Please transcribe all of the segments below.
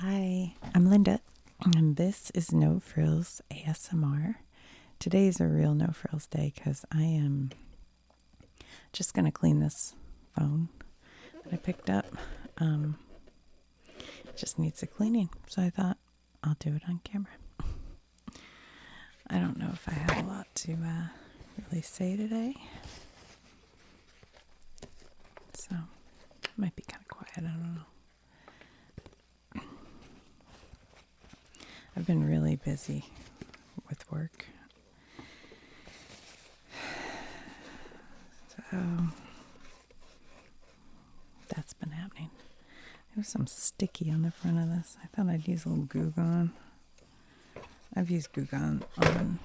Hi, I'm Linda, and this is No Frills ASMR. Today is a real No Frills day because I am just going to clean this phone that I picked up. It just needs a cleaning, so I thought I'll do it on camera. I don't know if I have a lot to really say today, so it might be kind of quiet, I don't know. I've been really busy with work. So that's been happening. There's some sticky on the front of this. I thought I'd use a little Goo Gone. I've used Goo Gone on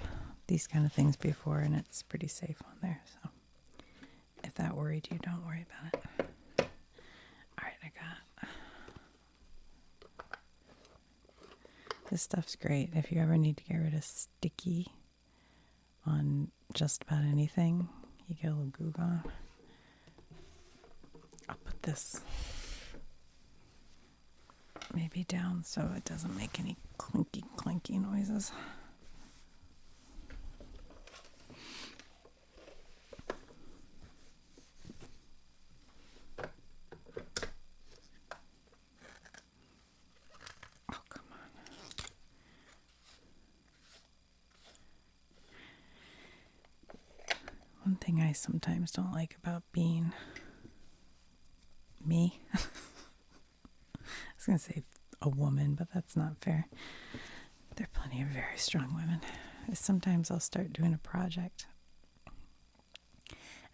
these kind of things before, and it's pretty safe on there. So if that worried you, don't worry about it. All right, I got... This stuff's great. If you ever need to get rid of sticky on just about anything, you get a little Goo Gone. I'll put this maybe down so it doesn't make any clinky noises. Oh, come on. One thing I sometimes don't like about being me, I was going to say a woman, but that's not fair. There are plenty of very strong women. Sometimes I'll start doing a project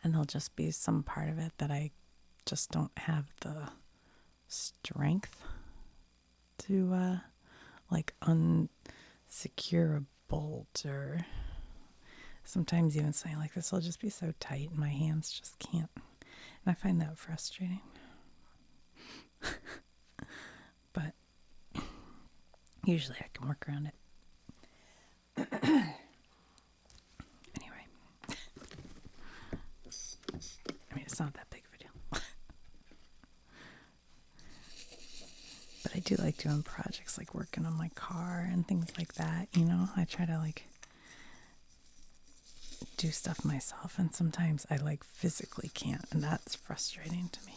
and there'll just be some part of it that I just don't have the strength to like unsecure a bolt, or sometimes even something like this will just be so tight and my hands just can't. And I find that frustrating. But usually I can work around it. Anyway. I mean, it's not that big of a deal. But I do like doing projects like working on my car and things like that, you know. I try to like do stuff myself, and sometimes I like physically can't, and that's frustrating to me.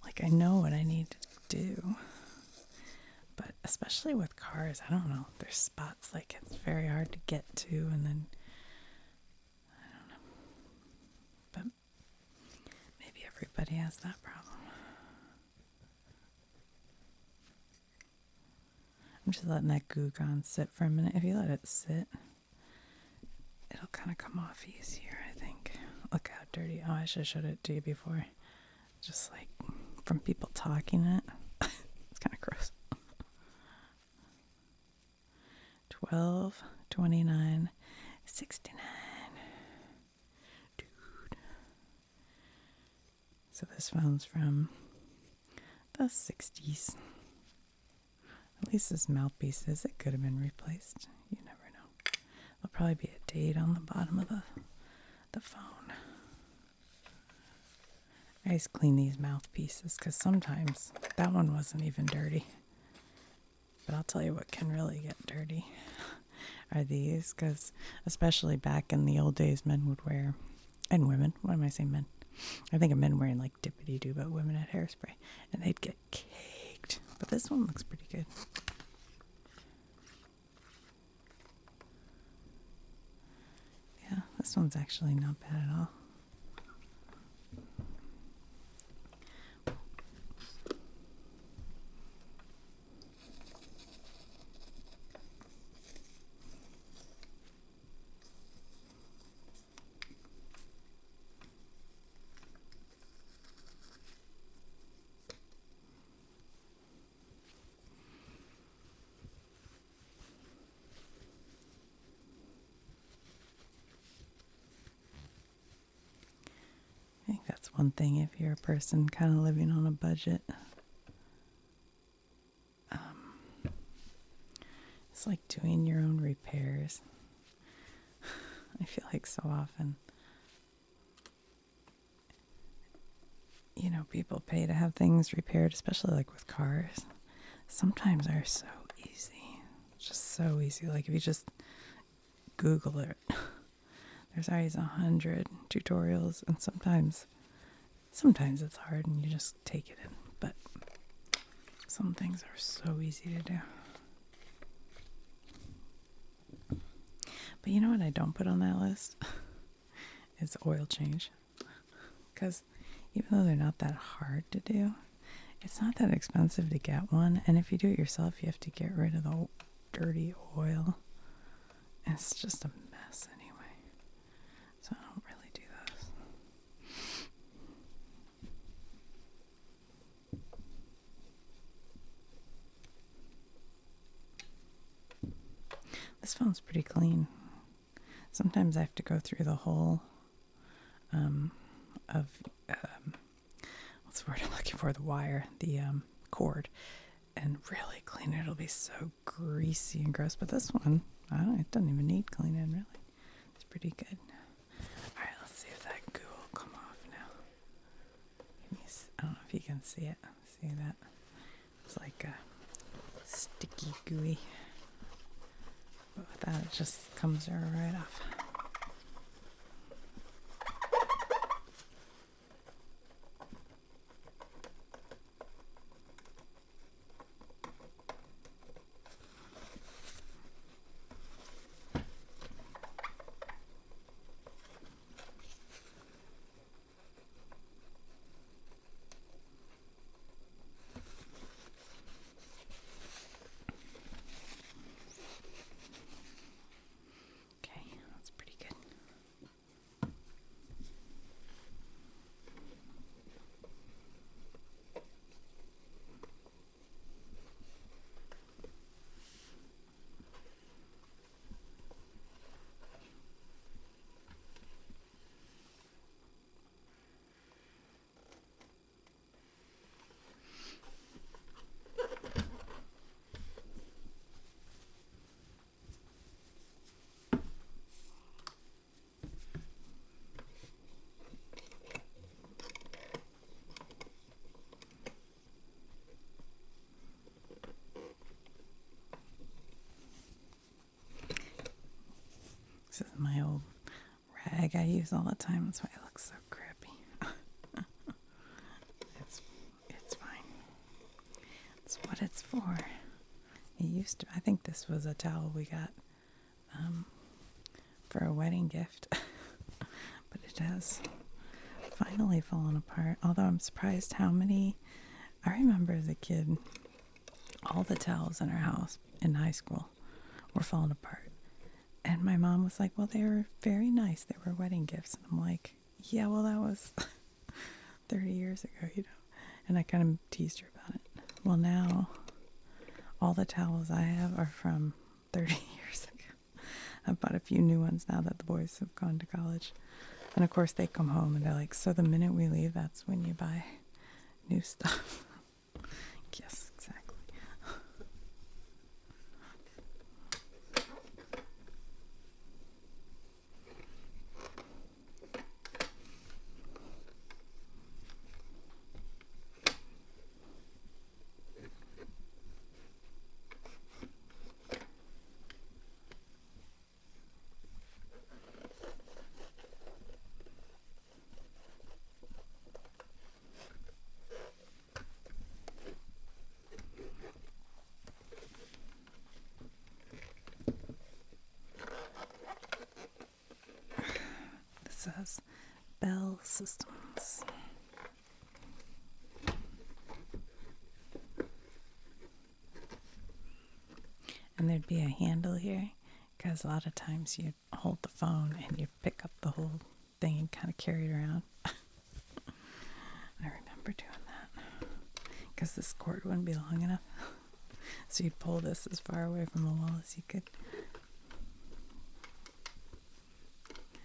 Like, I know what I need to do, but especially with cars, I don't know, there's spots like it's very hard to get to, and then I don't know, but maybe everybody has that problem. I'm just letting that Goo Gone sit for a minute. If you let it sit, it'll kind of come off easier, I think. Look how dirty. Oh, I should have showed it to you before. Just like from people talking it. It's kind of gross. 12, 29, 69. Dude. So this phone's from the 60s. At least this mouthpiece is. It could have been replaced. You never know. There'll probably be a date on the bottom of the phone. I always clean these mouthpieces because sometimes that one wasn't even dirty. But I'll tell you what can really get dirty are these, because especially back in the old days, men would wear, and women, why am I saying men? I think of men wearing like dippity-doo, but women had hairspray, and they'd get caked. But this one looks pretty good. Yeah, this one's actually not bad at all. I think that's one thing if you're a person kind of living on a budget. It's like doing your own repairs. I feel like so often people pay to have things repaired, especially like with cars. Sometimes they're so easy. Just so easy. Like if you just Google it, there's always 100 tutorials, and sometimes it's hard and you just take it in. But some things are so easy to do. But you know what I don't put on that list? Is oil change. Because even though they're not that hard to do, it's not that expensive to get one. And if you do it yourself, you have to get rid of the dirty oil. And it's just a mess anyway. So I don't really do those. This phone's pretty clean. Sometimes I have to go through the whole of what's the word I'm looking for? The wire, the cord, and really clean it. It'll be so greasy and gross. But this one, it doesn't even need cleaning, really. It's pretty good. All right, let's see if that goo will come off now. I don't know if you can see it. See that? It's like sticky, gooey. But with that, it just comes right off. This is my old rag I use all the time. That's why it looks so crappy. It's fine. It's what it's for. It used to. I think this was a towel we got for a wedding gift, but it has finally fallen apart. Although I'm surprised how many. I remember as a kid, all the towels in our house in high school were falling apart. And my mom was like, well, they were very nice. They were wedding gifts. And I'm like, yeah, well, that was 30 years ago, And I kind of teased her about it. Well, now, all the towels I have are from 30 years ago. I've bought a few new ones now that the boys have gone to college. And, of course, they come home and they're like, so the minute we leave, that's when you buy new stuff. Yes, exactly. Says Bell Systems. And there'd be a handle here because a lot of times you hold the phone and you pick up the whole thing and kind of carry it around. I remember doing that because this cord wouldn't be long enough. So you'd pull this as far away from the wall as you could.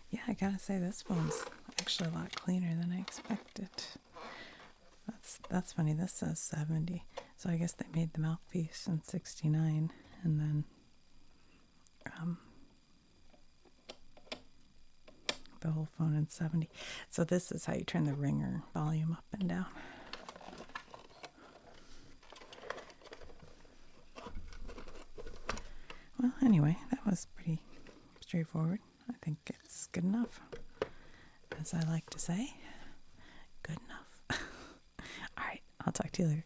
Yeah, I gotta say this phone's actually a lot cleaner than I expected. That's funny. This says 70, so I guess they made the mouthpiece in 69, and then the whole phone in 70. So this is how you turn the ringer volume up and down. Well, anyway, that was pretty straightforward. I think it's good enough. As I like to say, good enough. All right, I'll talk to you later.